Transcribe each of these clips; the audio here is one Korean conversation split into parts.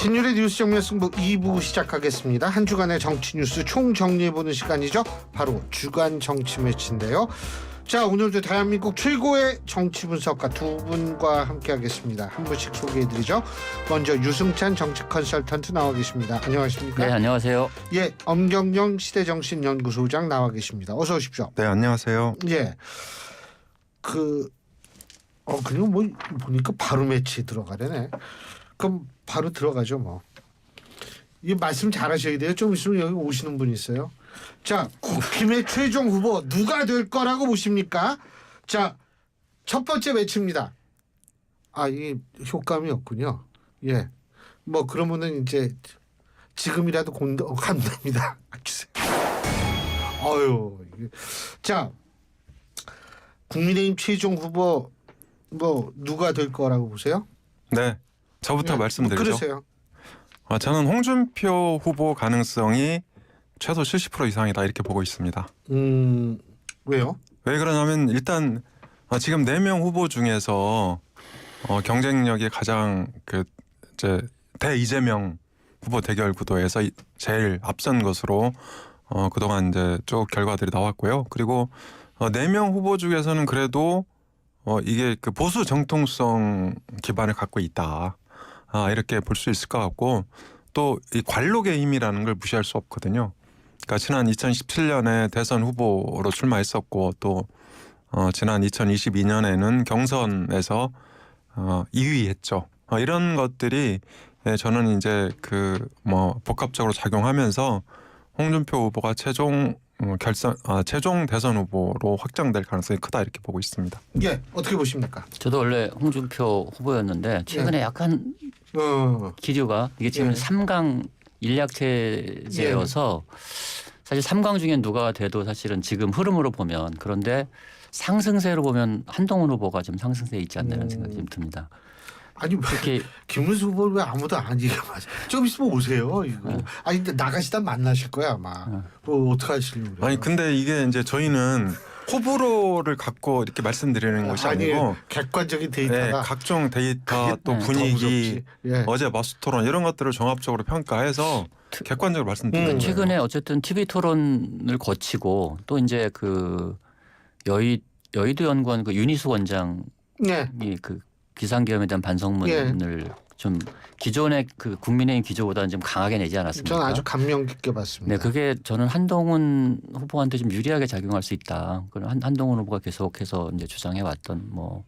신율의 뉴스 정면 승부 2부 시작하겠습니다. 한 주간의 정치 뉴스 총정리해보는 시간이죠. 바로 주간 정치 매치인데요. 자, 오늘도 대한민국 최고의 정치 분석가 두 분과 함께하겠습니다. 한 분씩 소개해드리죠. 먼저 유승찬 정치 컨설턴트 나와 계십니다. 안녕하십니까? 네, 안녕하세요. 예, 엄경영 시대정신연구소장 나와 계십니다. 어서 오십시오. 네, 안녕하세요. 예, 그리고 뭐 보니까 바로 매치 들어가려네. 그럼 바로 들어가죠 뭐. 이 말씀 잘하셔야 돼요. 좀 있으면 여기 오시는 분이 있어요. 자, 국힘의 최종 후보 누가 될 거라고 보십니까? 자, 첫 번째 매치입니다. 아, 이게 효과음이 없군요. 예, 뭐 그러면은 이제 지금이라도 간답니다. 주세요. 어유, 자, 국민의힘 최종 후보 뭐 누가 될 거라고 보세요? 네, 저부터 말씀드리죠. 그러세요. 저는 홍준표 후보 가능성이 최소 70% 이상이다 이렇게 보고 있습니다. 왜요? 왜 그러냐면 일단 지금 4명 후보 중에서 경쟁력이 가장 이제 대이재명 후보 대결 구도에서 제일 앞선 것으로 그동안 이제 쭉 결과들이 나왔고요. 그리고 4명 후보 중에서는 그래도 이게 그 보수 정통성 기반을 갖고 있다. 이렇게 볼 수 있을 것 같고, 또 이 관록의 힘이라는 걸 무시할 수 없거든요. 그러니까 지난 2017년에 대선 후보로 출마했었고, 또 지난 2022년에는 경선에서 2위 했죠. 이런 것들이 저는 이제 복합적으로 작용하면서 홍준표 후보가 최종 대선 후보로 확정될 가능성이 크다 이렇게 보고 있습니다. 예, 어떻게 보십니까? 저도 원래 홍준표 후보였는데 최근에 약간 기류가 이게 지금 3강 일약체제여서 사실 3강 중에 누가 돼도 사실은 지금 흐름으로 보면, 그런데 상승세로 보면 한동훈 후보가 좀 상승세에 있지 않나라는 생각이 좀 듭니다. 아니, 왜 김문수 후보를 왜 아무도 안 얘기하죠? 좀 있으면 오세요. 이거. 아니, 근데 나가시다 만나실 거야 아마. 어떻게 하시려고 그래요? 아니 근데 이게 이제 저희는 호불호를 갖고 이렇게 말씀드리는 것이 아니고 객관적인 데이터가, 네, 각종 데이터 또 분위기, 어제 마수토론 이런 것들을 종합적으로 평가해서 객관적으로 말씀드리는 거예요. 최근에 어쨌든 TV 토론을 거치고 또 이제 그 여의도 연구원 그 윤희수 원장이 그 비상계엄에 대한 반성문을 좀 기존의 그 국민의힘 기조보다는 좀 강하게 내지 않았습니까? 저는 아주 감명 깊게 봤습니다. 네, 그게 저는 한동훈 후보한테 좀 유리하게 작용할 수 있다. 그런 한동훈 후보가 계속해서 이제 주장해 왔던 뭐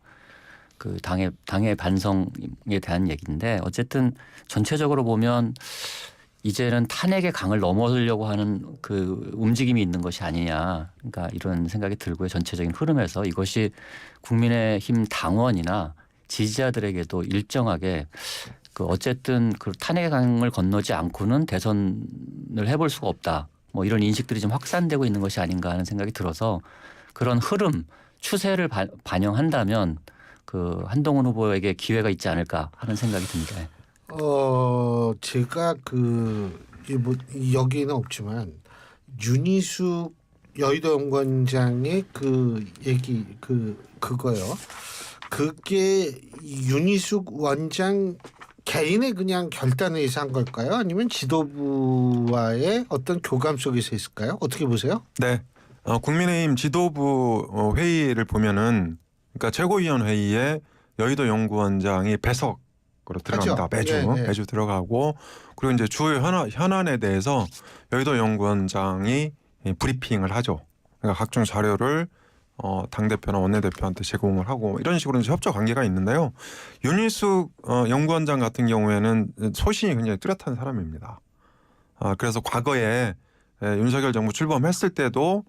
그 당의 반성에 대한 얘기인데, 어쨌든 전체적으로 보면 이제는 탄핵의 강을 넘어서려고 하는 그 움직임이 있는 것이 아니냐, 그러니까 이런 생각이 들고요. 전체적인 흐름에서 이것이 국민의힘 당원이나 지지자들에게도 일정하게 어쨌든 그 탄핵의 강을 건너지 않고는 대선을 해볼 수가 없다. 뭐 이런 인식들이 좀 확산되고 있는 것이 아닌가 하는 생각이 들어서, 그런 흐름, 추세를 반영한다면 그 한동훈 후보에게 기회가 있지 않을까 하는 생각이 듭니다. 제가 여기는 없지만 윤희숙 여의도 연구원장의 그 얘기 그거요. 그게 윤희숙 원장 개인의 그냥 결단에 의해서 한 걸까요? 아니면 지도부와의 어떤 교감 속에서 있을까요? 어떻게 보세요? 네, 국민의힘 지도부 회의를 보면은, 그러니까 최고위원 회의에 여의도 연구원장이 배석으로 들어갑니다. 매주 들어가고, 그리고 이제 주요 현안에 대해서 여의도 연구원장이 브리핑을 하죠. 그러니까 각종 자료를 당대표나 원내대표한테 제공을 하고, 이런 식으로 이제 협조 관계가 있는데요. 윤희숙 연구원장 같은 경우에는 소신이 굉장히 뚜렷한 사람입니다. 그래서 과거에 윤석열 정부 출범했을 때도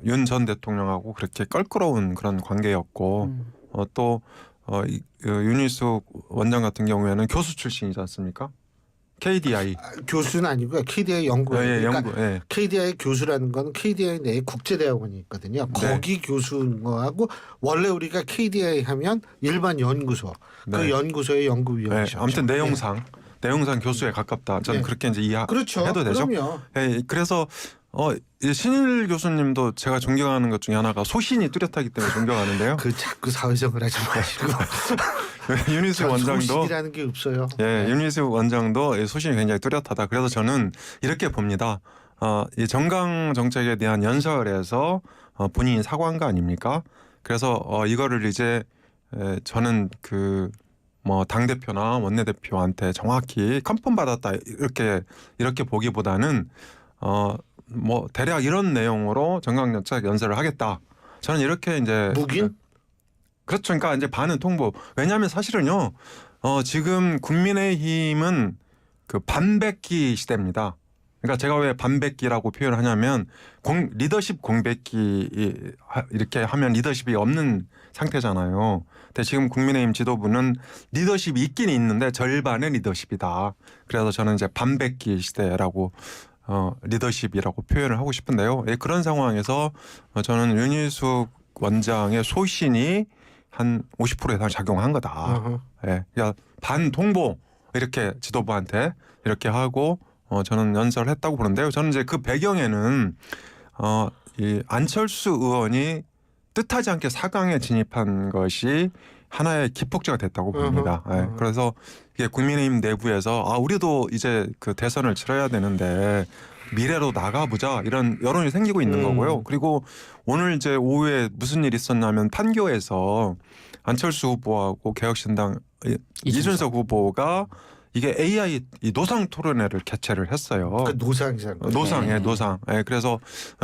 윤 전 대통령하고 그렇게 껄끄러운 그런 관계였고, 또 윤희숙 원장 같은 경우에는 교수 출신이지 않습니까? KDI 교수는 아니고요. KDI 연구원. 연구. KDI 교수라는 건 KDI 내에 국제대학원이 있거든요. 거기 교수인 거하고, 원래 우리가 KDI 하면 일반 연구소, 그 연구소의 연구위원이죠. 아무튼 내용상 교수에 가깝다. 저는 그렇게 이제 그렇죠. 해도 되죠. 그럼요. 그래서 이 신일 교수님도 제가 존경하는 것 중에 하나가 소신이 뚜렷하기 때문에 존경하는데요. 그 자꾸 사회생활 하지 마시고 윤희숙 원장도 소신이라는 게 없어요. 예, 윤희숙 원장도 이 소신이 굉장히 뚜렷하다. 그래서 저는 이렇게 봅니다. 이 정강 정책에 대한 연설에서 본인이 사과한 거 아닙니까? 그래서 이거를 이제 저는 뭐 당대표나 원내대표한테 정확히 컨펌 받았다 이렇게 보기보다는 뭐 대략 이런 내용으로 정강정책 연설을 하겠다. 저는 이렇게 이제 묵인? 그렇죠. 그러니까 이제 반은 통보. 왜냐하면 사실은요. 지금 국민의힘은 그 반백기 시대입니다. 그러니까 제가 왜 반백기라고 표현을 하냐면 리더십 공백기 이렇게 하면 리더십이 없는 상태잖아요. 근데 지금 국민의힘 지도부는 리더십이 있긴 있는데 절반의 리더십이다. 그래서 저는 이제 반백기 시대라고 리더십이라고 표현을 하고 싶은데요. 그런 상황에서 저는 윤희숙 원장의 소신이 한 50% 이상 작용한 거다. 예, 그러니까 반통보 이렇게 지도부한테 이렇게 하고 저는 연설을 했다고 보는데요. 저는 이제 그 배경에는 이 안철수 의원이 뜻하지 않게 4강에 진입한 것이 하나의 기폭제가 됐다고 봅니다. 예, 그래서 이게 국민의힘 내부에서 우리도 이제 그 대선을 치러야 되는데 미래로 나가보자 이런 여론이 생기고 있는 거고요. 그리고 오늘 이제 오후에 무슨 일이 있었냐면 판교에서 안철수 후보하고 개혁신당 이준석 후보가 이게 AI 이 노상 토론회를 개최를 했어요. 그 노상이잖아요. 노상. 예, 그래서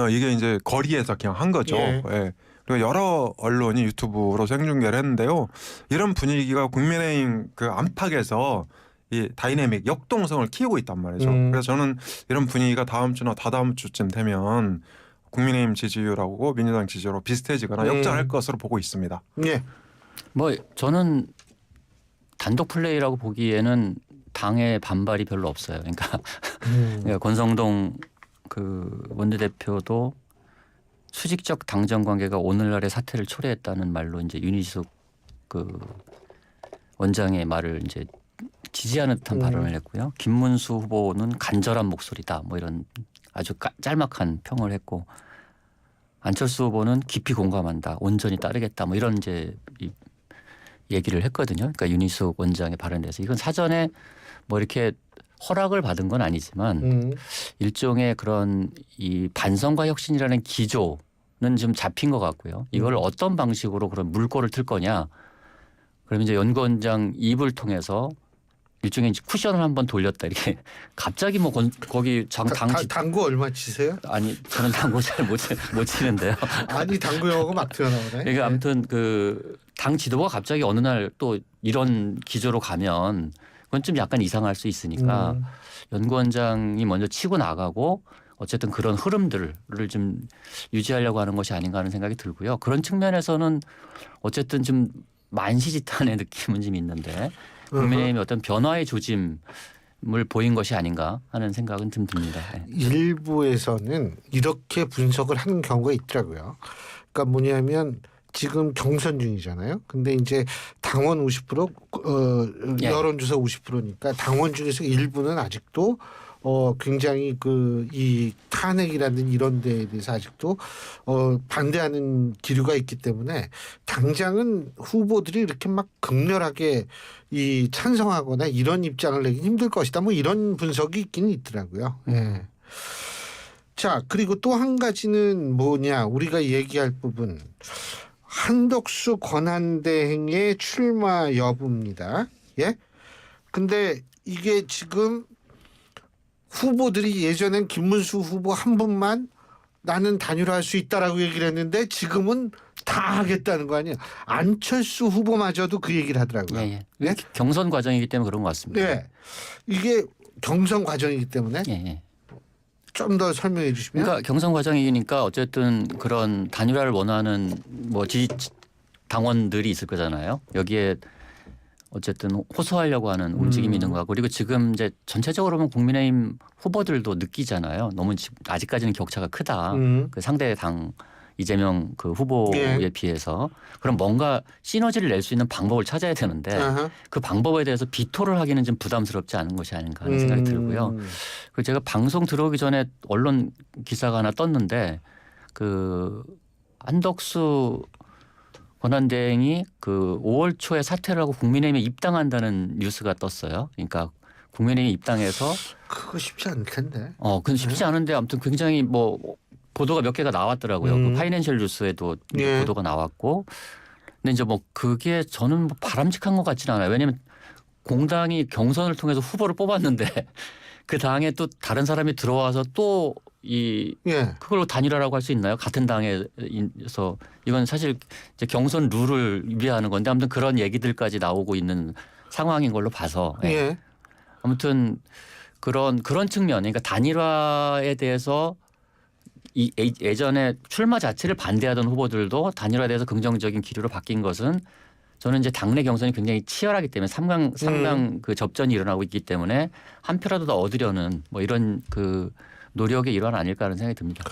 이게 이제 거리에서 그냥 한 거죠. 예. 예. 그리고 여러 언론이 유튜브로 생중계를 했는데요. 이런 분위기가 국민의힘 그 안팎에서 이 다이내믹 역동성을 키우고 있단 말이죠. 그래서 저는 이런 분위기가 다음 주나 다다음 주쯤 되면 국민의힘 지지율하고 민주당 지지율로 비슷해지거나 역전할 것으로 보고 있습니다. 예. 뭐 저는 단독 플레이라고 보기에는 당의 반발이 별로 없어요. 그러니까 권성동 그 원내대표도 수직적 당정 관계가 오늘날의 사태를 초래했다는 말로 이제 윤희숙 그 원장의 말을 이제 지지하는 듯한 발언을 했고요. 김문수 후보는 간절한 목소리다. 뭐 이런 아주 짤막한 평을 했고 안철수 후보는 깊이 공감한다. 온전히 따르겠다. 뭐 이런 이제 얘기를 했거든요. 그러니까 윤희숙 원장의 발언에 대해서 이건 사전에 뭐 이렇게 허락을 받은 건 아니지만 일종의 그런 이 반성과 혁신이라는 기조는 좀 잡힌 것 같고요. 이걸 어떤 방식으로 그런 물꼬를 틀 거냐. 그러면 이제 연구원장 입을 통해서 일종의 쿠션을 한번 돌렸다 이렇게 갑자기 뭐 거기 당구 얼마 치세요? 아니 저는 당구 잘 못 치는데요. 아니 당구 영어가 막 튀어나오네. 그러니까 아무튼 그 당 지도부가 갑자기 어느 날 또 이런 기조로 가면 그건 좀 약간 이상할 수 있으니까 연구원장이 먼저 치고 나가고 어쨌든 그런 흐름들을 좀 유지하려고 하는 것이 아닌가 하는 생각이 들고요. 그런 측면에서는 어쨌든 좀 만시지탄의 느낌은 좀 있는데 국민의힘이 어떤 변화의 조짐을 보인 것이 아닌가 하는 생각은 좀 듭니다. 네. 일부에서는 이렇게 분석을 하는 경우가 있더라고요. 그러니까 뭐냐면 지금 경선 중이잖아요. 근데 이제 당원 50% 여론조사 50%니까 당원 중에서 일부는 아직도 굉장히 이 탄핵이라든지 이런 데에 대해서 아직도 반대하는 기류가 있기 때문에 당장은 후보들이 이렇게 막 극렬하게 이 찬성하거나 이런 입장을 내기 힘들 것이다. 뭐 이런 분석이 있기는 있더라고요. 예. 자, 그리고 또 한 가지는 뭐냐 우리가 얘기할 부분 한덕수 권한대행의 출마 여부입니다. 예? 근데 이게 지금 후보들이 예전엔 김문수 후보 한 분만 나는 단일화할 수 있다라고 얘기를 했는데 지금은 다 하겠다는 거 아니에요. 안철수 후보마저도 그 얘기를 하더라고요. 예, 예. 경선 과정이기 때문에 그런 것 같습니다. 네. 이게 경선 과정이기 때문에 예. 좀 더 설명해 주시면. 그러니까 경선 과정이니까 어쨌든 그런 단일화를 원하는 뭐 당원들이 있을 거잖아요. 여기에 어쨌든 호소하려고 하는 움직임이 있는 것 같고 그리고 지금 이제 전체적으로 보면 국민의힘 후보들도 느끼잖아요. 너무 아직까지는 격차가 크다. 그 상대 당에 이재명 그 후보에 예. 비해서 그럼 뭔가 시너지를 낼 수 있는 방법을 찾아야 되는데 아하. 그 방법에 대해서 비토를 하기는 좀 부담스럽지 않은 것이 아닌가 하는 생각이 들고요. 그 제가 방송 들어오기 전에 언론 기사가 하나 떴는데 그 한덕수 권한대행이 그 5월 초에 사퇴를 하고 국민의힘에 입당한다는 뉴스가 떴어요. 그러니까 국민의힘 입당해서 그거 쉽지 않을 텐데. 그건 쉽지 않은데 아무튼 굉장히 뭐 보도가 몇 개가 나왔더라고요. 그 파이낸셜 뉴스에도 예. 보도가 나왔고. 근데 이제 뭐 그게 저는 뭐 바람직한 것 같지는 않아요. 왜냐하면 공당이 경선을 통해서 후보를 뽑았는데 그 당에 또 다른 사람이 들어와서 또 예. 그걸로 단일화라고 할 수 있나요? 같은 당에서 이건 사실 이제 경선 룰을 위배하는 건데 아무튼 그런 얘기들까지 나오고 있는 상황인 걸로 봐서 예. 예. 아무튼 그런 측면, 그러니까 단일화에 대해서 예전에 출마 자체를 반대하던 후보들도 단일화에 대해서 긍정적인 기류로 바뀐 것은 저는 이제 당내 경선이 굉장히 치열하기 때문에 3강 그 접전이 일어나고 있기 때문에 한 표라도 더 얻으려는 뭐 이런 그 노력의 일환 아닐까 하는 생각이 듭니다.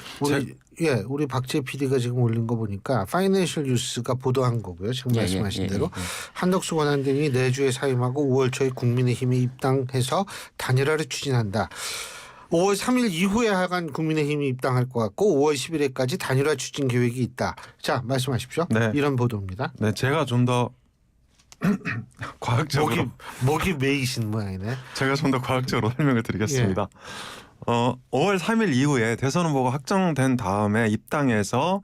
우리 박재 PD가 지금 올린 거 보니까 파이낸셜 뉴스가 보도한 거고요. 지금 말씀하신 대로 한덕수 권한대행이 내주에 사임하고 5월 초에 국민의힘에 입당해서 단일화를 추진한다. 5월 3일 이후에 하간 국민의힘이 입당할 것 같고 5월 11일까지 단일화 추진 계획이 있다. 자, 말씀하십시오. 네. 이런 보도입니다. 네, 제가 좀 더 과학적으로 목이 메이신 모양이네. 제가 좀 더 과학적으로 설명을 드리겠습니다. 5월 3일 이후에 대선 후보가 확정된 다음에 입당해서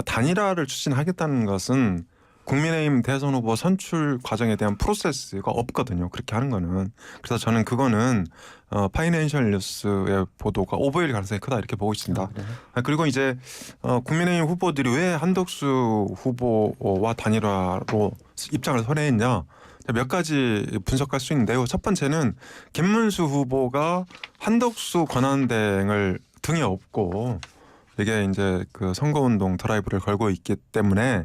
단일화를 추진하겠다는 것은 국민의힘 대선 후보 선출 과정에 대한 프로세스가 없거든요. 그렇게 하는 거는. 그래서 저는 그거는 파이낸셜 뉴스의 보도가 오보일 가능성이 크다 이렇게 보고 있습니다. 그리고 이제 국민의힘 후보들이 왜 한덕수 후보와 단일화로 입장을 선회했냐. 몇 가지 분석할 수 있는데요. 첫 번째는 김문수 후보가 한덕수 권한대행을 등에 업고 이게 이제 그 선거운동 드라이브를 걸고 있기 때문에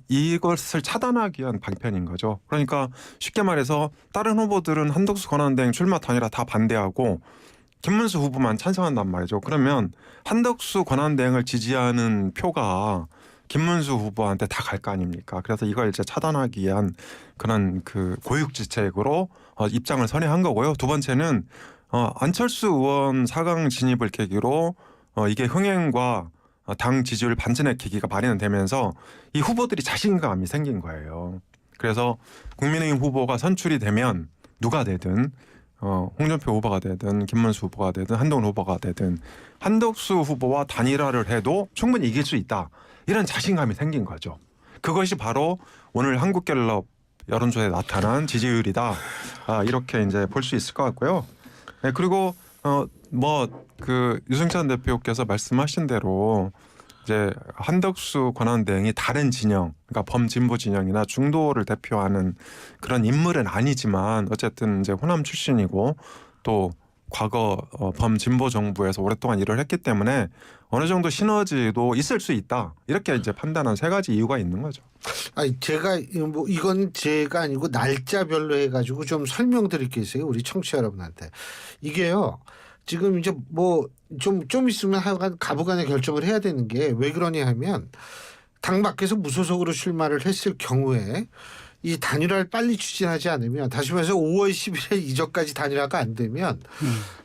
이것을 차단하기 위한 방편인 거죠. 그러니까 쉽게 말해서 다른 후보들은 한덕수 권한대행 출마 단일화 다 반대하고 김문수 후보만 찬성한단 말이죠. 그러면 한덕수 권한대행을 지지하는 표가 김문수 후보한테 다 갈 거 아닙니까? 그래서 이걸 이제 차단하기 위한 그런 그 고육지책으로 입장을 선회한 거고요. 두 번째는 안철수 의원 4강 진입을 계기로 이게 흥행과 당 지지율 반전의 계기가 마련되면서 이 후보들이 자신감이 생긴 거예요. 그래서 국민의힘 후보가 선출이 되면 누가 되든 홍준표 후보가 되든 김문수 후보가 되든 한동훈 후보가 되든 한덕수 후보와 단일화를 해도 충분히 이길 수 있다. 이런 자신감이 생긴 거죠. 그것이 바로 오늘 한국갤럽 여론조사에 나타난 지지율이다. 이렇게 이제 볼 수 있을 것 같고요. 네, 그리고 그 유승찬 대표께서 말씀하신 대로 이제 한덕수 권한대행이 다른 진영, 그러니까 범진보 진영이나 중도를 대표하는 그런 인물은 아니지만 어쨌든 이제 호남 출신이고 또 과거 범진보 정부에서 오랫동안 일을 했기 때문에 어느 정도 시너지도 있을 수 있다. 이렇게 이제 판단한 세 가지 이유가 있는 거죠. 아니 제가 이건 제가 아니고 날짜별로 해가지고 좀 설명드릴 게 있어요. 우리 청취자 여러분한테. 이게요. 지금 이제 뭐 좀 있으면 하여간 가부간의 결정을 해야 되는 게 왜 그러냐 하면 당 밖에서 무소속으로 출마를 했을 경우에 이 단일화를 빨리 추진하지 않으면 다시 말해서 5월 10일에 이전까지 단일화가 안 되면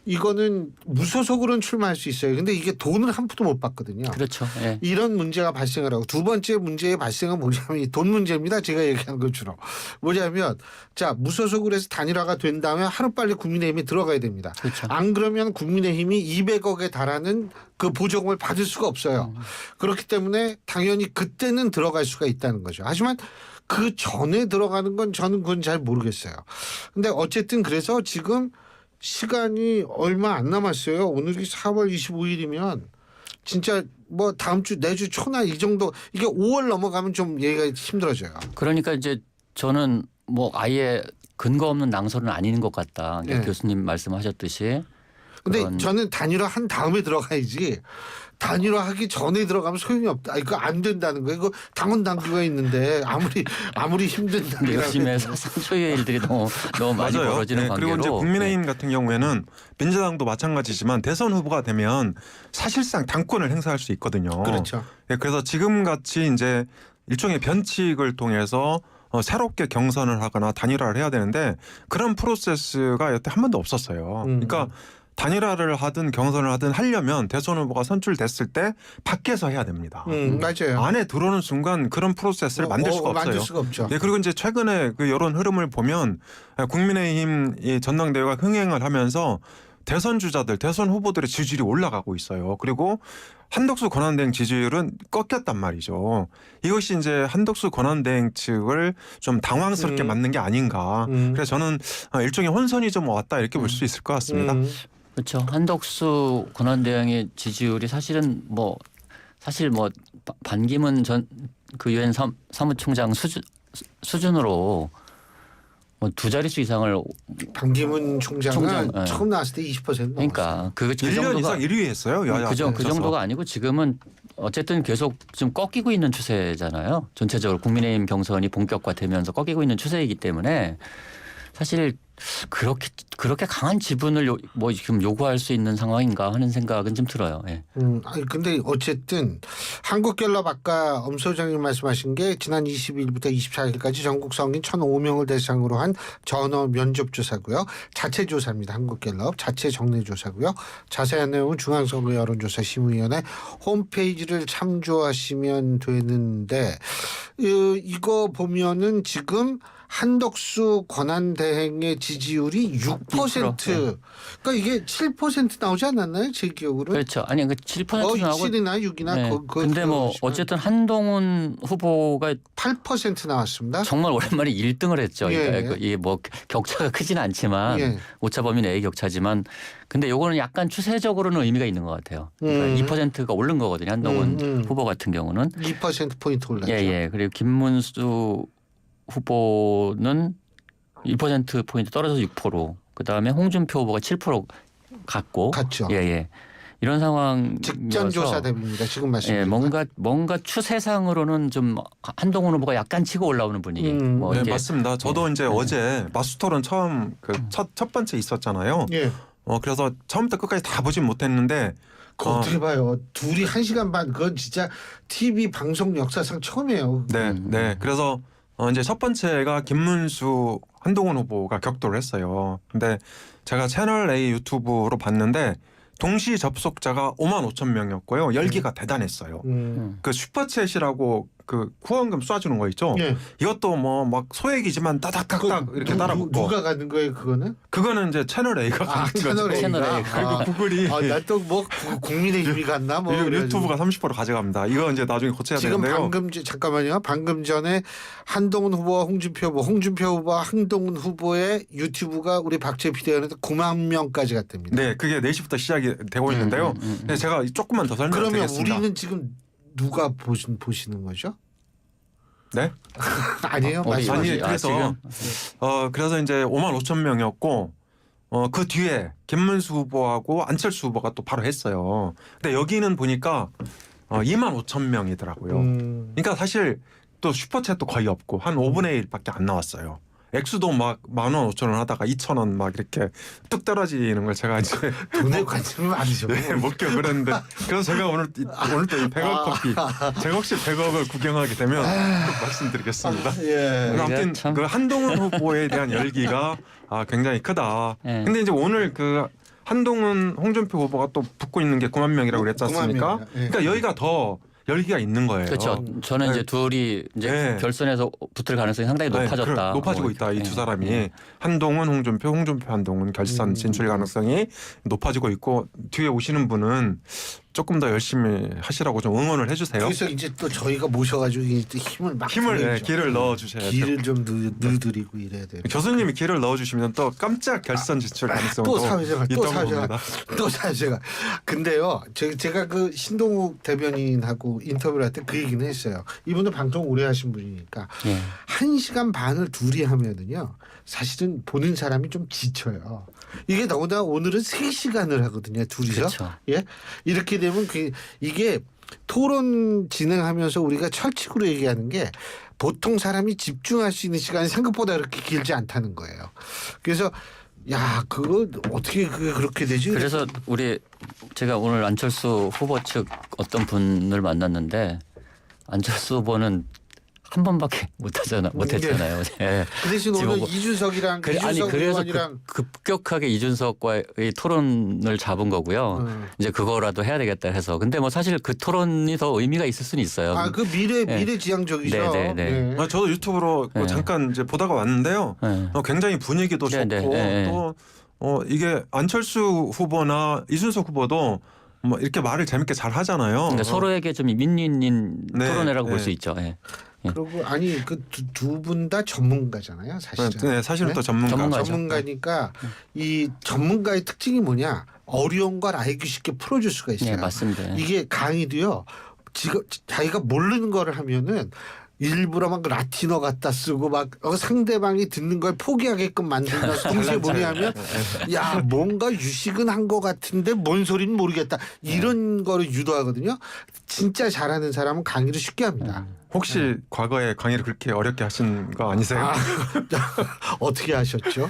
이거는 무소속으로는 출마할 수 있어요. 근데 이게 돈을 한 푼도 못 받거든요. 그렇죠. 예. 이런 문제가 발생을 하고 두 번째 문제의 발생은 뭐냐면 이 돈 문제입니다. 제가 얘기한 것처럼. 뭐냐면 자 무소속으로 해서 단일화가 된다면 하루빨리 국민의힘에 들어가야 됩니다. 그렇죠. 안 그러면 국민의힘이 200억에 달하는 그 보조금을 받을 수가 없어요. 그렇기 때문에 당연히 그때는 들어갈 수가 있다는 거죠. 하지만 그 전에 들어가는 건 저는 그건 잘 모르겠어요. 근데 어쨌든 그래서 지금 시간이 얼마 안 남았어요. 오늘이 4월 25일이면 진짜 뭐 다음 주 내주 초나 이 정도 이게 5월 넘어가면 좀 얘기가 힘들어져요. 그러니까 이제 저는 뭐 아예 근거 없는 낭설은 아닌 것 같다. 그러니까 네. 교수님 말씀하셨듯이 근데 그런 저는 단일화 한 다음에 들어가야지. 단일화하기 전에 들어가면 소용이 없다. 아, 이거 안 된다는 거예요. 이거 당원 당규가 있는데 아무리 힘든 근데 단일화가 요즘에 있어도. 상초의 일들이 너무 많이 맞아요. 벌어지는 네, 관계로 그리고 이제 국민의힘 같은 경우에는 민주당도 마찬가지지만 대선 후보가 되면 사실상 당권을 행사할 수 있거든요. 그렇죠. 네, 그래서 지금 같이 이제 일종의 변칙을 통해서 새롭게 경선을 하거나 단일화를 해야 되는데 그런 프로세스가 여태 한 번도 없었어요. 그러니까 단일화를 하든 경선을 하든 하려면 대선 후보가 선출됐을 때 밖에서 해야 됩니다. 맞아요. 안에 들어오는 순간 그런 프로세스를 만들 수가 없어요. 만들 수가 없죠. 네, 그리고 이제 최근에 그 여론 흐름을 보면 국민의힘 이 전당대회가 흥행을 하면서 대선 주자들, 대선 후보들의 지지율이 올라가고 있어요. 그리고 한덕수 권한대행 지지율은 꺾였단 말이죠. 이것이 이제 한덕수 권한대행 측을 좀 당황스럽게 만든 게 아닌가. 그래서 저는 일종의 혼선이 좀 왔다 이렇게 볼 수 있을 것 같습니다. 그렇죠. 한덕수 권한대행의 지지율이 사실 반기문 전 그 유엔 사무총장 수준으로 뭐 두 자릿수 이상을 반기문 총장은 예. 처음 나왔을 때 20% 그러니까 그 1년 정도가 이상 1위 했어요. 여야 그 정도가 아니고 지금은 어쨌든 계속 좀 꺾이고 있는 추세잖아요. 전체적으로 국민의힘 경선이 본격화되면서 꺾이고 있는 추세이기 때문에 사실 그렇게 강한 지분을 지금 요구할 수 있는 상황인가 하는 생각은 좀 들어요. 예. 아니 근데 어쨌든 한국갤럽 아까 엄 소장님 말씀하신 게 지난 20일부터 24일까지 전국 성인 1,005명을 대상으로 한 전화 면접 조사고요. 자체 조사입니다. 한국갤럽 자체 정례 조사고요. 자세한 내용은 중앙선거 여론조사 심의위원회 홈페이지를 참조하시면 되는데 이거 보면은 지금 한덕수 권한대행의 지지율이 6%. 그러니까 이게 7% 나오지 않았나요? 제 기억으로. 그렇죠. 아니 그 7% 나오고 7이나 6이나 네. 근데 뭐 어쨌든 한동훈 후보가 8% 나왔습니다. 정말 오랜만에 1등을 했죠. 예. 그러니까 이게 뭐 격차가 크지는 않지만 예. 오차 범위 내의 격차지만 근데 요거는 약간 추세적으로는 의미가 있는 것 같아요. 그러니까 2%가 오른 거거든요. 한동훈 후보 같은 경우는 2%포인트 올랐죠. 예. 그리고 김문수 후보는 2%포인트 떨어져서 6%. 그다음에 홍준표 후보가 7% 갔죠. 예. 이런 상황 직전 조사 대비입니다. 지금 말씀드린 예, 뭔가 추세상으로는 좀 한동훈 후보가 약간 치고 올라오는 분위기. 뭐 네, 이렇게 맞습니다. 저도 이제 어제 마수토론 처음 첫 번째 있었잖아요. 예. 그래서 처음부터 끝까지 다 보진 못했는데 그거 어떻게 봐요. 둘이 1시간 반 그건 진짜 TV 방송 역사상 처음이에요. 네. 그래서 이제 첫 번째가 김문수 한동훈 후보가 격돌을 했어요. 근데 제가 채널 A 유튜브로 봤는데 동시 접속자가 5만 5천 명이었고요. 열기가 대단했어요. 그 슈퍼챗이라고 그 후원금 쏴주는 거 있죠. 예. 이것도 뭐 막 소액이지만 따닥따닥 이렇게 따라붙고. 누가 가는 거예요 그거는? 그거는 이제 채널 A가 가는 거죠. 채널 A. 그리고 구글이 나또 뭐 국민의힘이 갔나 뭐 유튜브가 30% 가져갑니다. 이거 이제 나중에 고쳐야 지금 되는데요. 잠깐만요. 방금 전에 한동훈 후보와 홍준표 후보와 한동훈 후보의 유튜브가 우리 박재 비대위원한테 9만 명까지 갔답니다. 네, 그게 4시부터 시작이 되고 있는데요. 네, 제가 조금만 더 그러면 설명드리겠습니다. 우리는 지금 누가 보시는 거죠? 네? 아니에요. 아니 그래서 그래서 이제 5만 5천 명이었고 그 뒤에 김문수 후보하고 안철수 후보가 또 바로 했어요. 근데 여기는 보니까 2만 5천 명이더라고요. 그러니까 사실 또 슈퍼챗도 거의 없고 한 5분의 1밖에 안 나왔어요. 액수도 막 15,000원 하다가 2,000원 막 이렇게 뚝 떨어지는 걸 제가 이제 돈에 관심이 많으죠. 네, 목격 그랬는데 그래서 제가 오늘 또 이 100억 커피 제가 혹시 100억을 구경하게 되면 꼭 말씀드리겠습니다. 예. 아무튼 참. 그 한동훈 후보에 대한 열기가 굉장히 크다. 예. 근데 이제 오늘 그 한동훈 홍준표 후보가 또 붙고 있는 게 9만 명이라고 그랬지 9만 않습니까? 명이요. 예. 그러니까 여기가 더 열기가 있는 거예요. 그렇죠. 저는 이제 둘이 이제 네. 결선에서 붙을 가능성이 상당히 높아졌다. 높아지고 있다. 이 두 사람이 한동훈, 홍준표, 한동훈 결선 진출 가능성이 높아지고 있고 뒤에 오시는 분은 조금 더 열심히 하시라고 좀 응원을 해주세요. 그래서 이제 또 저희가 모셔가지고 이제 힘을 길을 넣어주셔야 돼요. 길을 좀 늘드리고 이래야 돼요. 교수님이 길을 넣어주시면 또 깜짝 결선 진출 가능성도 또 사회생활, 또 있던 사회생활, 겁니다. 또 사회생활. 근데요, 제가 그 신동욱 대변인하고 후보하고 인터뷰를 할 때 그 얘기는 했어요. 이분도 방송 오래 하신 분이니까 예. 1시간 반을 둘이 하면은요. 사실은 보는 사람이 좀 지쳐요. 이게 더구나 오늘은 3시간을 하거든요. 둘이서. 그렇죠. 예. 이렇게 되면 이게 토론 진행하면서 우리가 철칙으로 얘기하는 게 보통 사람이 집중할 수 있는 시간이 생각보다 그렇게 길지 않다는 거예요. 그래서 야, 그거 어떻게 그렇게 되지? 그래서 제가 오늘 안철수 후보 측 어떤 분을 만났는데 안철수 후보는 한 번밖에 못했잖아요. 네. 그 대신 오늘 이준석이랑 이준석 그래서 의원이랑 급격하게 이준석과의 토론을 잡은 거고요. 이제 그거라도 해야 되겠다 해서. 근데 뭐 사실 그 토론이 더 의미가 있을 수는 있어요. 그 미래지향적이죠. 네. 저도 유튜브로 네. 잠깐 이제 보다가 왔는데요. 네. 굉장히 분위기도 좋고 또 이게 안철수 후보나 이준석 후보도 뭐 이렇게 말을 재밌게 잘 하잖아요. 그러니까 서로에게 좀 윈윈인 네. 토론회라고 볼 네. 수 있죠. 네. 그리고 그 두 분 다 전문가잖아요, 사실은. 네, 사실은 또 전문가죠. 전문가니까 이 전문가의 특징이 뭐냐? 어려운 걸 알기 쉽게 풀어줄 수가 있어요. 네, 맞습니다. 이게 강의도요. 자기가 모르는 거를 하면은 일부러 막 라틴어 갖다 쓰고 막 상대방이 듣는 걸 포기하게끔 만들면서 동시에 뭐냐 하면 야 뭔가 유식은 한 것 같은데 뭔 소리는 모르겠다 이런 거를 유도하거든요. 진짜 잘하는 사람은 강의를 쉽게 합니다. 혹시 과거에 강의를 그렇게 어렵게 하신 거 아니세요? 어떻게 하셨죠?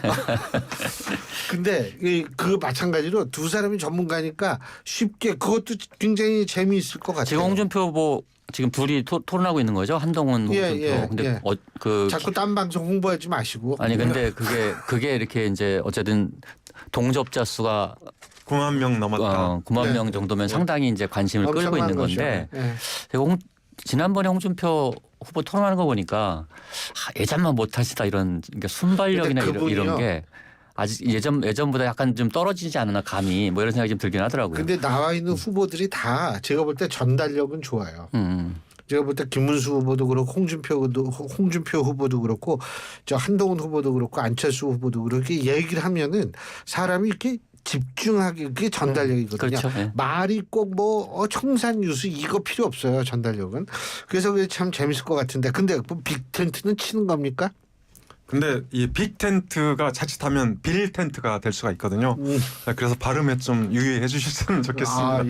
근데 그 마찬가지로 두 사람이 전문가니까 쉽게 그것도 굉장히 재미있을 것 같아요. 지금 홍준표 후보 지금 둘이 토론하고 있는 거죠? 한동훈 홍준표. 근데 자꾸 딴 방송 홍보하지 마시고. 아니 근데 그게 이렇게 이제 어쨌든 동접자 수가 9만 명 넘었다. 9만 명 정도면 상당히 이제 관심을 끌고 있는 건데 제가 지난번에 홍준표 후보 토론하는 거 보니까 예전만 못하시다 이런 그러니까 순발력이나 이런 게 아직 예전보다 약간 좀 떨어지지 않나 감이 뭐 이런 생각이 좀 들긴 하더라고요. 근데 나와 있는 후보들이 다 제가 볼 때 전달력은 좋아요. 제가 볼 때 김문수 후보도 그렇고 홍준표 후보도 그렇고 저 한동훈 후보도 그렇고 안철수 후보도 그렇게 얘기를 하면은 사람이 이렇게 집중하게 그게 전달력이거든요. 그렇죠. 네. 말이 꼭 뭐 청산유수 이거 필요 없어요. 전달력은. 그래서 그게 참 재밌을 것 같은데 근데 뭐 빅텐트는 치는 겁니까? 근데 이 빅텐트가 자칫하면 빌텐트가 될 수가 있거든요. 그래서 발음에 좀 유의해 주셨으면 좋겠습니다.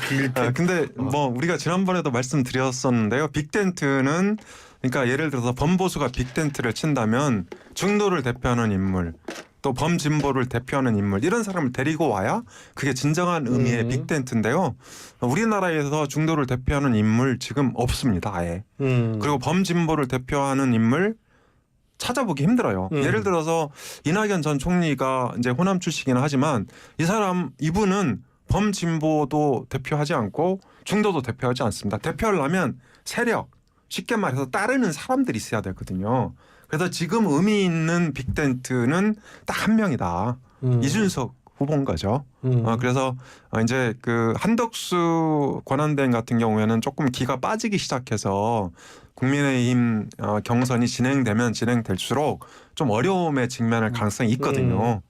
빌텐트. 근데 뭐 우리가 지난번에도 말씀드렸었는데요. 빅텐트는 그러니까 예를 들어서 범보수가 빅텐트를 친다면 중도를 대표하는 인물 또 범진보를 대표하는 인물 이런 사람을 데리고 와야 그게 진정한 의미의 빅텐트인데요. 우리나라에서 중도를 대표하는 인물 지금 없습니다. 아예. 그리고 범진보를 대표하는 인물 찾아보기 힘들어요. 예를 들어서 이낙연 전 총리가 이제 호남 출신이긴 하지만 이분은 범진보도 대표하지 않고 중도도 대표하지 않습니다. 대표하려면 세력, 쉽게 말해서 따르는 사람들이 있어야 되거든요. 그래서 지금 의미 있는 빅텐트는 딱 한 명이다. 이준석 후보인 거죠. 그래서 이제 그 한덕수 권한대행 같은 경우에는 조금 기가 빠지기 시작해서 국민의힘 경선이 진행될수록 좀 어려움에 직면할 가능성이 있거든요.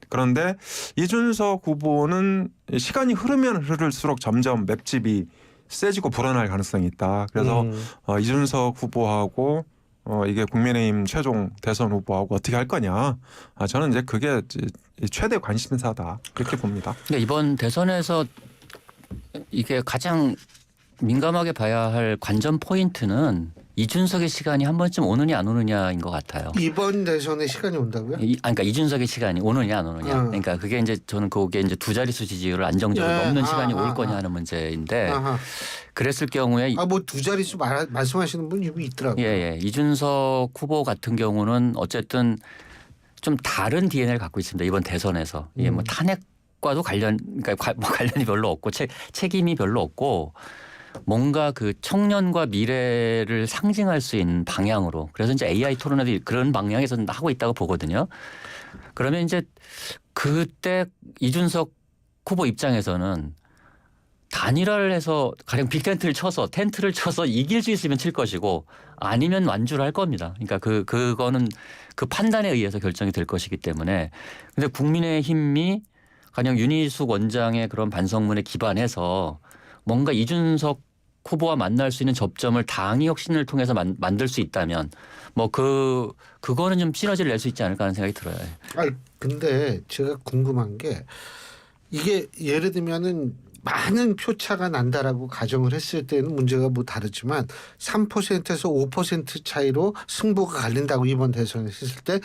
그런데 이준석 후보는 시간이 흐르면 흐를수록 점점 맵집이 세지고 불어날 가능성이 있다. 그래서 이준석 후보하고 이게 국민의힘 최종 대선 후보하고 어떻게 할 거냐. 저는 이제 그게 최대 관심사다 그렇게 봅니다. 그러니까 이번 대선에서 이게 가장 민감하게 봐야 할 관전 포인트는 이준석의 시간이 한 번쯤 오느냐 안 오느냐인 것 같아요. 이번 대선에 시간이 온다고요? 그러니까 이준석의 시간이 오느냐 안 오느냐. 그러니까 그게 이제 저는 그게 이제 두 자릿수 지지율을 안정적으로 넘는 시간이 올 거냐 하는 문제인데 그랬을 경우에 뭐 두 자릿수 말씀하시는 분이 있더라고요. 예. 이준석 후보 같은 경우는 어쨌든 좀 다른 DNA를 갖고 있습니다. 이번 대선에서 이게 뭐 탄핵과도 그러니까 관련이 별로 없고 책임이 별로 없고. 뭔가 그 청년과 미래를 상징할 수 있는 방향으로 그래서 이제 AI 토론회도 그런 방향에서 하고 있다고 보거든요. 그러면 이제 그때 이준석 후보 입장에서는 단일화를 해서 가령 빅텐트를 쳐서 텐트를 쳐서 이길 수 있으면 칠 것이고 아니면 완주를 할 겁니다. 그러니까 그거는 그 판단에 의해서 결정이 될 것이기 때문에 근데 국민의힘이 가령 윤희숙 원장의 그런 반성문에 기반해서 뭔가 이준석 후보와 만날 수 있는 접점을 당이 혁신을 통해서 만들 수 있다면 뭐 그거는 좀 시너지를 낼 수 있지 않을까 하는 생각이 들어요. 아니 근데 제가 궁금한 게 이게 예를 들면은 많은 표차가 난다라고 가정을 했을 때는 문제가 뭐 다르지만 3%에서 5% 차이로 승부가 갈린다고 이번 대선에 했을 때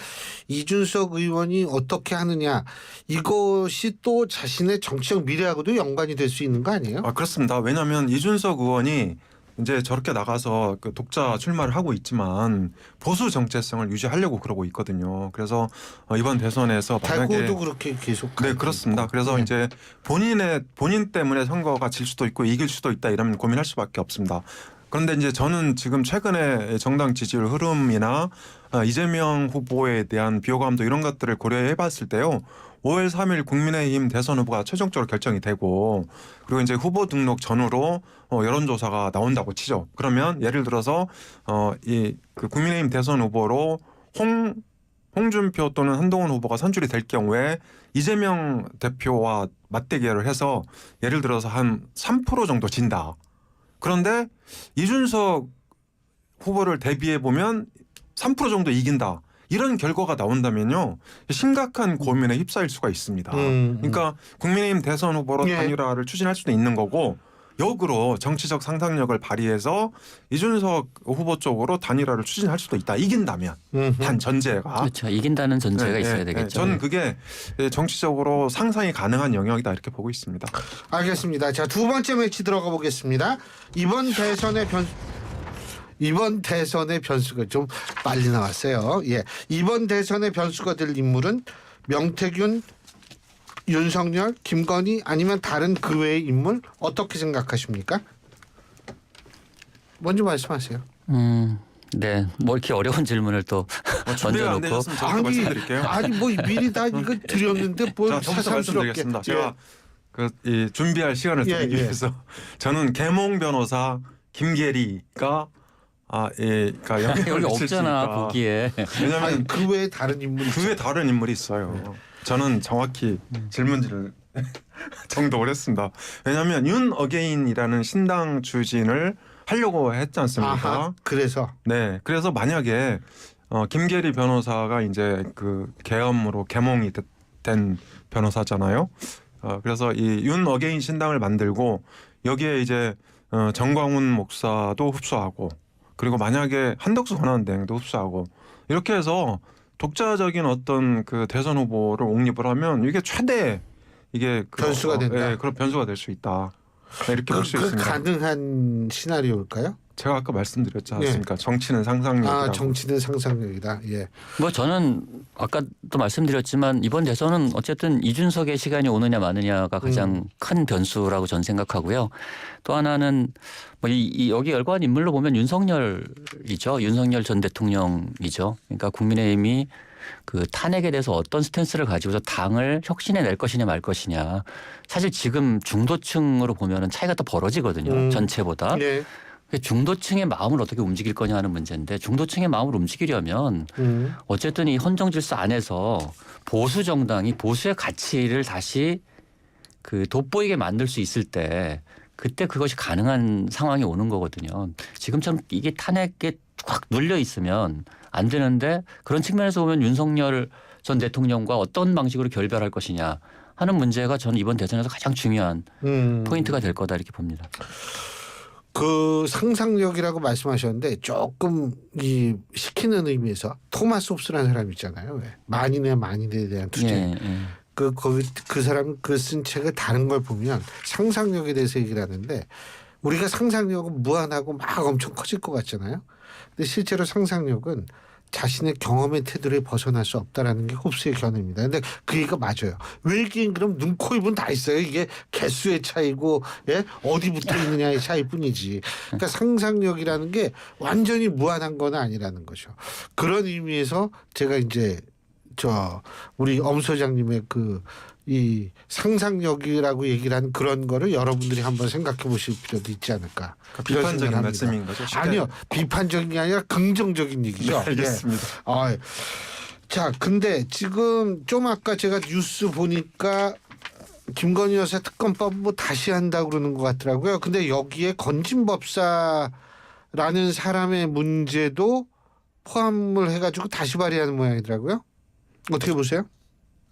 이준석 의원이 어떻게 하느냐 이것이 또 자신의 정치적 미래하고도 연관이 될 수 있는 거 아니에요? 아 그렇습니다. 왜냐하면 이준석 의원이 이제 저렇게 나가서 그 독자 출마를 하고 있지만 보수 정체성을 유지하려고 그러고 있거든요. 그래서 이번 대선에서 만약에 달고도 그렇게 계속 네 그렇습니다. 그래서 네. 이제 본인 때문에 선거가 질 수도 있고 이길 수도 있다 이러면 고민할 수밖에 없습니다. 그런데 이제 저는 지금 최근에 정당 지지율 흐름이나 이재명 후보에 대한 비호감도 이런 것들을 고려해봤을 때요. 5월 3일 국민의힘 대선 후보가 최종적으로 결정이 되고 그리고 이제 후보 등록 전후로 여론조사가 나온다고 치죠. 그러면 예를 들어서 그 국민의힘 대선 후보로 홍준표 또는 한동훈 후보가 선출이 될 경우에 이재명 대표와 맞대결을 해서 예를 들어서 한 3% 정도 진다. 그런데 이준석 후보를 대비해 보면 3% 정도 이긴다. 이런 결과가 나온다면요. 심각한 고민에 휩싸일 수가 있습니다. 그러니까 국민의힘 대선 후보로 예. 단일화를 추진할 수도 있는 거고 역으로 정치적 상상력을 발휘해서 이준석 후보 쪽으로 단일화를 추진할 수도 있다. 이긴다면 단 전제가. 그렇죠. 이긴다는 전제가 있어야 되겠죠. 저는 그게 정치적으로 상상이 가능한 영역이다 이렇게 보고 있습니다. 알겠습니다. 자, 두 번째 매치 들어가 보겠습니다. 이번 대선의 변수가 좀 빨리 나왔어요. 예. 이번 대선의 변수가 될 인물은 명태균, 윤석열, 김건희 아니면 다른 그 외의 인물 어떻게 생각하십니까? 먼저 말씀하세요. 네. 뭐 이렇게 어려운 질문을 또 준비가 안 던져놓고 되셨으면 저부터 말씀드릴게요. 아니 뭐 미리 다 이거 드렸는데 뭘 자, 저부터 새삼스럽게. 말씀드리겠습니다. 제가 이 준비할 시간을 드리기 위해서 저는 계몽 변호사 김계리가 그러니까 영향을 여기 미칠 수 없잖아 있다. 보기에. 왜냐하면 아니 그 외에 다른 인물이 그 외에 다른 인물이 있어요. 저는 정확히 질문지를 정독을 했습니다. 왜냐하면 윤 어게인이라는 신당 추진을 하려고 했지 않습니까? 아하, 그래서 네, 그래서 만약에 김계리 변호사가 이제 그 계엄으로 계몽이 된 변호사잖아요. 그래서 이 윤 어게인 신당을 만들고 여기에 이제 정광훈 목사도 흡수하고 그리고 만약에 한덕수 권한대행도 흡수하고 이렇게 해서 독자적인 어떤 그 대선 후보를 옹립을 하면 이게 최대 이게 변수가 된다. 그런 변수가 될 수 있다. 이렇게 볼 수 그 있습니다. 가능한 시나리오일까요? 제가 아까 말씀드렸지 않습니까? 정치는 상상력이라고. 정치는 상상력이다. 예. 뭐 저는 아까도 말씀드렸지만 이번 대선은 어쨌든 이준석의 시간이 오느냐 마느냐가 가장 큰 변수라고 저는 생각하고요. 또 하나는 뭐 여기 열거한 인물로 보면 윤석열이죠. 윤석열 전 대통령이죠. 그러니까 국민의힘이 그 탄핵에 대해서 어떤 스탠스를 가지고서 당을 혁신해 낼 것이냐 말 것이냐. 사실 지금 중도층으로 보면은 차이가 더 벌어지거든요. 전체보다. 네. 중도층의 마음을 어떻게 움직일 거냐 하는 문제인데 중도층의 마음을 움직이려면 어쨌든 이 헌정 질서 안에서 보수 정당이 보수의 가치를 다시 그 돋보이게 만들 수 있을 때 그때 그것이 가능한 상황이 오는 거거든요. 지금처럼 이게 탄핵에 확 눌려 있으면 안 되는데 그런 측면에서 보면 윤석열 전 대통령과 어떤 방식으로 결별할 것이냐 하는 문제가 저는 이번 대선에서 가장 중요한 포인트가 될 거다 이렇게 봅니다. 그 상상력이라고 말씀하셨는데 조금 이 시키는 의미에서 토마스 홉스라는 사람 있잖아요. 왜? 만인에 대한 투쟁. 예. 그 사람 그 쓴 책을 다른 걸 보면 상상력에 대해서 얘기를 하는데 우리가 상상력은 무한하고 막 엄청 커질 것 같잖아요. 근데 실제로 상상력은 자신의 경험의 테두리에 벗어날 수 없다라는 게 홉스의 견해입니다. 근데 그 얘기가 맞아요. 외계인 그럼 눈, 코, 입은 다 있어요. 이게 개수의 차이고 예? 어디 붙어 있느냐의 차이뿐이지. 그러니까 상상력이라는 게 완전히 무한한 건 아니라는 거죠. 그런 의미에서 제가 이제 우리 엄 소장님의 이 상상력이라고 얘기를 한 그런 거를 여러분들이 한번 생각해 보실 필요도 있지 않을까. 비판적인 말씀인 거죠? 아니요. 비판적인 게 아니라 긍정적인 얘기죠. 네, 알겠습니다. 예. 자, 근데 지금 좀 아까 제가 뉴스 보니까 김건희 여사 특검법 뭐 다시 한다고 그러는 것 같더라고요. 근데 여기에 건진법사라는 사람의 문제도 포함을 해가지고 다시 발의하는 모양이더라고요. 어떻게 보세요?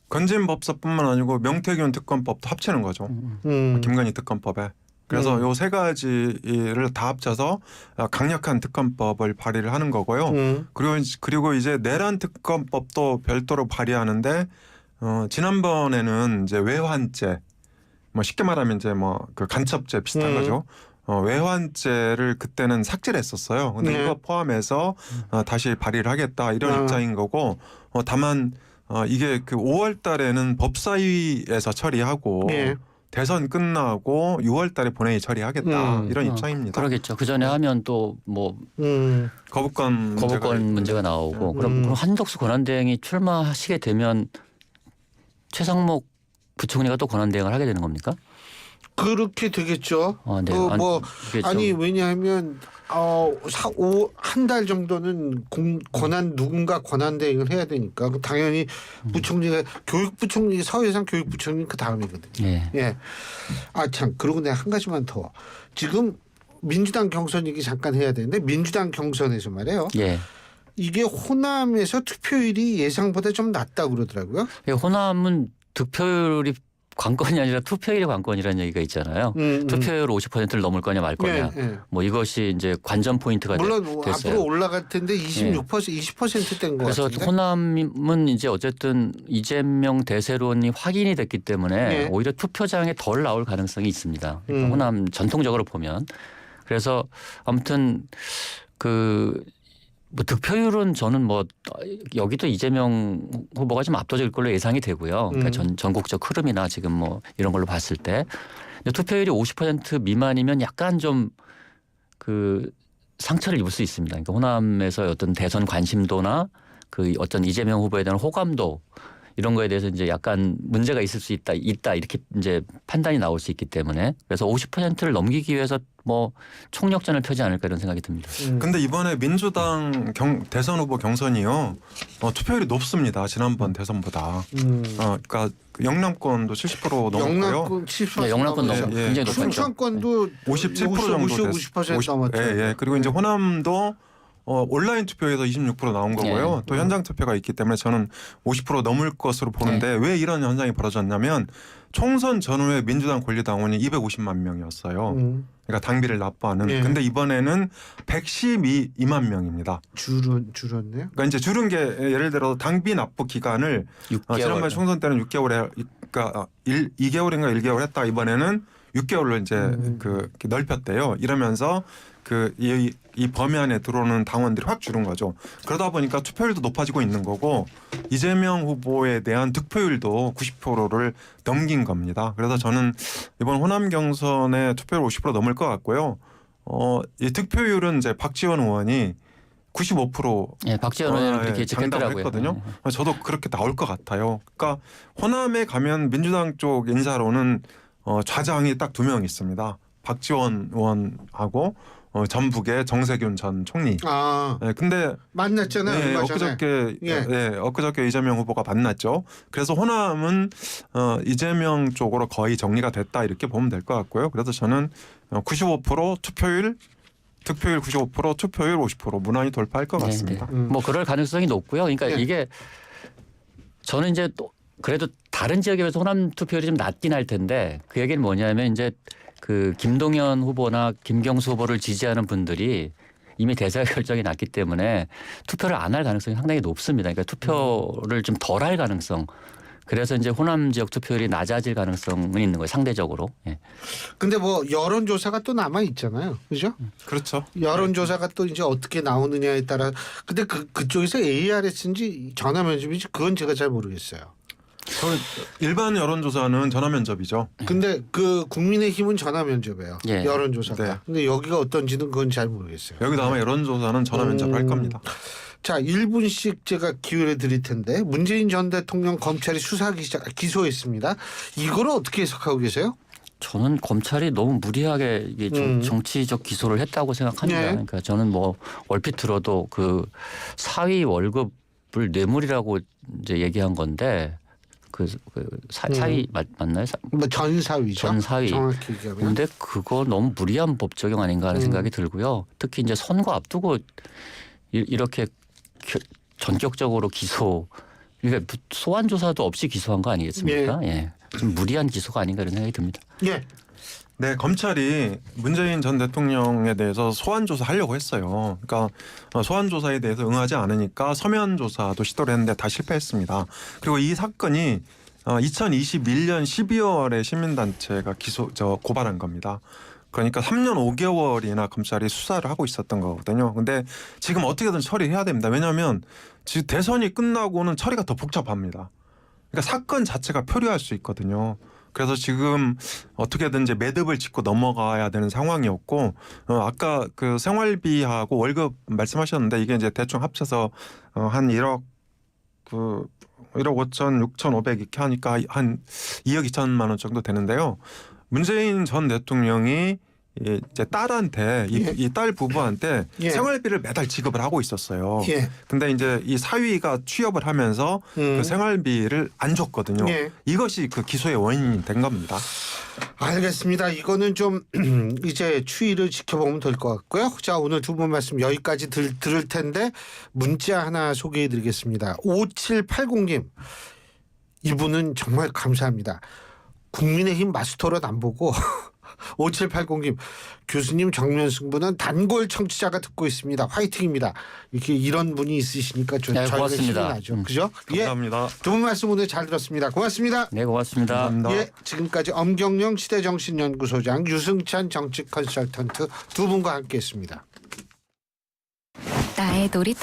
건진법사뿐만 아니고 명태균 특검법도 합치는 거죠. 김건희 특검법에. 그래서 요 세 가지를 다 합쳐서 강력한 특검법을 발의를 하는 거고요. 그리고 이제 내란 특검법도 별도로 발의하는데 지난번에는 이제 외환죄, 뭐 쉽게 말하면 이제 뭐 그 간첩죄 비슷한 거죠. 외환죄를 그때는 삭제를 했었어요. 근데 네. 이거 포함해서 다시 발의를 하겠다 이런 입장인 거고 다만 이게 그 5월 달에는 법사위에서 처리하고 네. 대선 끝나고 6월 달에 본회의 처리하겠다 이런 입장입니다. 그러겠죠. 그 전에 하면 또 뭐 거부권 문제가 나오고 그럼 한덕수 권한대행이 출마하시게 되면 최상목 부총리가 또 권한대행을 하게 되는 겁니까? 그렇게 되겠죠. 네. 아니 왜냐하면 한 달 정도는 누군가 권한 대행을 해야 되니까 당연히 부총리가 교육부총리 서해상 교육부총리 그 다음이거든요. 네. 예. 아 참 그러고 내가 한 가지만 더 지금 민주당 경선 얘기 잠깐 해야 되는데 민주당 경선에서 말이에요. 예. 이게 호남에서 투표율이 예상보다 좀 낮다고 그러더라고요. 호남은 득표율이 관건이 아니라 투표율이 관건이라는 얘기가 있잖아요. 투표율 50%를 넘을 거냐 말 거냐. 네, 네. 뭐 이것이 이제 관전 포인트가 물론 됐어요. 앞으로 올라갈 텐데 20%된 것 그래서 같은데. 호남은 이제 어쨌든 이재명 대세론이 확인이 됐기 때문에 네. 오히려 투표장에 덜 나올 가능성이 있습니다. 그러니까 호남 전통적으로 보면. 그래서 아무튼 뭐 득표율은 저는 뭐 여기도 이재명 후보가 좀 압도적일 걸로 예상이 되고요. 그러니까 전국적 흐름이나 지금 뭐 이런 걸로 봤을 때 근데 투표율이 50% 미만이면 약간 좀 상처를 입을 수 있습니다. 그러니까 호남에서 어떤 대선 관심도나 어떤 이재명 후보에 대한 호감도 이런 거에 대해서 이제 약간 문제가 있을 수 있다 이렇게 이제 판단이 나올 수 있기 때문에 그래서 50%를 넘기기 위해서 뭐 총력전을 펴지 않을까 이런 생각이 듭니다. 근데 이번에 민주당 대선 후보 경선이요 투표율이 높습니다. 지난번 대선보다. 그러니까 영남권도 70% 넘었고요. 영남권 70% 네, 영남권 넘었죠. 넘어 굉장히 높았죠. 충청권도 57% 정도 50% 넘었죠. 예. 그리고 이제 호남도 온라인 투표에서 26% 나온 거고요. 네. 또 현장 투표가 있기 때문에 저는 50% 넘을 것으로 보는데 왜 이런 현상이 벌어졌냐면 총선 전후에 민주당 권리당원이 250만 명이었어요. 그러니까 당비를 납부하는. 네. 근데 이번에는 112만 명입니다. 줄었네요. 그러니까 이제 줄은 게 예를 들어 당비 납부 기간을 6개월. 지난번 총선 때는 6개월에 그러니까 2개월인가 1개월 했다 이번에는 6개월로 이제 이렇게 넓혔대요. 이러면서 이 범위 안에 들어오는 당원들이 확 줄은 거죠. 그러다 보니까 투표율도 높아지고 있는 거고 이재명 후보에 대한 득표율도 90%를 넘긴 겁니다. 그래서 저는 이번 호남 경선의 투표율 50% 넘을 것 같고요. 이 득표율은 이제 박지원 의원이 95% 예, 박지원 의원은 그렇게 장담을 예측했더라고요. 했거든요. 저도 그렇게 나올 것 같아요. 그러니까 호남에 가면 민주당 쪽 인사로는 좌장이 딱 2명 있습니다. 박지원 의원하고 전북의 정세균 전 총리. 근데 만났잖아요. 네, 얼마 전에. 엊그저께 이재명 후보가 만났죠. 그래서 호남은 이재명 쪽으로 거의 정리가 됐다 이렇게 보면 될 것 같고요. 그래서 저는 95% 득표율 95% 투표율 50% 무난히 돌파할 것 같습니다. 뭐 그럴 가능성이 높고요. 그러니까 이게 저는 이제 또 그래도 다른 지역에 비해서 호남 투표율이 좀 낮긴 할 텐데 그 얘기는 뭐냐면 이제 김동연 후보나 김경수 후보를 지지하는 분들이 이미 대사 결정이 났기 때문에 투표를 안 할 가능성이 상당히 높습니다. 그러니까 투표를 좀 덜 할 가능성. 그래서 이제 호남 지역 투표율이 낮아질 가능성은 있는 거예요. 상대적으로. 예. 근데 뭐 여론조사가 또 남아 있잖아요. 그죠? 그렇죠. 여론조사가 또 이제 어떻게 나오느냐에 따라. 근데 그쪽에서 ARS인지 전화 면접인지 그건 제가 잘 모르겠어요. 일반 여론조사는 전화 면접이죠. 근데 국민의힘은 전화 면접이에요. 예. 여론조사가. 네. 근데 여기가 어떤지는 그건 잘 모르겠어요. 여기도 아마 여론조사는 전화 면접을 할 겁니다. 자, 1분씩 제가 기회를 드릴 텐데 문재인 전 대통령 검찰이 기소했습니다. 이거를 어떻게 해석하고 계세요? 저는 검찰이 너무 무리하게 이게 정치적 기소를 했다고 생각합니다. 네. 그러니까 저는 뭐 얼핏 들어도 사위 월급을 뇌물이라고 이제 얘기한 건데 사위 맞나요? 뭐 전사위죠. 전사위. 정확히 얘기하면. 근데 그거 너무 무리한 법 적용 아닌가 하는 생각이 들고요. 특히 이제 선거 앞두고 이렇게 전격적으로 기소. 그러니까 소환 조사도 없이 기소한 거 아니겠습니까? 예. 좀 무리한 기소가 아닌가 이런 생각이 듭니다. 예. 네, 검찰이 문재인 전 대통령에 대해서 소환 조사하려고 했어요. 그러니까 소환 조사에 대해서 응하지 않으니까 서면 조사도 시도를 했는데 다 실패했습니다. 그리고 이 사건이 2021년 12월에 시민단체가 고발한 겁니다. 그러니까 3년 5개월이나 검찰이 수사를 하고 있었던 거거든요. 근데 지금 어떻게든 처리해야 됩니다. 왜냐하면 지금 대선이 끝나고는 처리가 더 복잡합니다. 그러니까 사건 자체가 표류할 수 있거든요. 그래서 지금 어떻게든지 매듭을 짓고 넘어가야 되는 상황이었고 아까 그 생활비하고 월급 말씀하셨는데 이게 이제 대충 합쳐서 한 1억 5천 6천5백 이렇게 하니까 한 2억 2천만 원 정도 되는데요. 문재인 전 대통령이 이제 딸한테 이 딸 부부한테 생활비를 매달 지급을 하고 있었어요. 근데 이제 이 사위가 취업을 하면서 그 생활비를 안 줬거든요. 이것이 그 기소의 원인이 된 겁니다. 알겠습니다. 이거는 좀 이제 추이를 지켜보면 될 것 같고요. 자, 오늘 두 분 말씀 여기까지 들을 텐데 문자 하나 소개해드리겠습니다. 5780님, 이분은 정말 감사합니다. 국민의힘 마스터롯 안 보고 5780님, 교수님 정면 승부는 단골 청취자가 듣고 있습니다. 화이팅입니다. 이렇게 이런 분이 있으시니까 저희가 고맙습니다. 힘이 나죠. 그죠? 감사합니다. 두 분 말씀 오늘 잘 들었습니다. 고맙습니다. 네, 고맙습니다. 감사합니다. 예, 지금까지 엄경영 시대정신연구소장, 유승찬 정치 컨설턴트 두 분과 함께했습니다. 나의 놀이터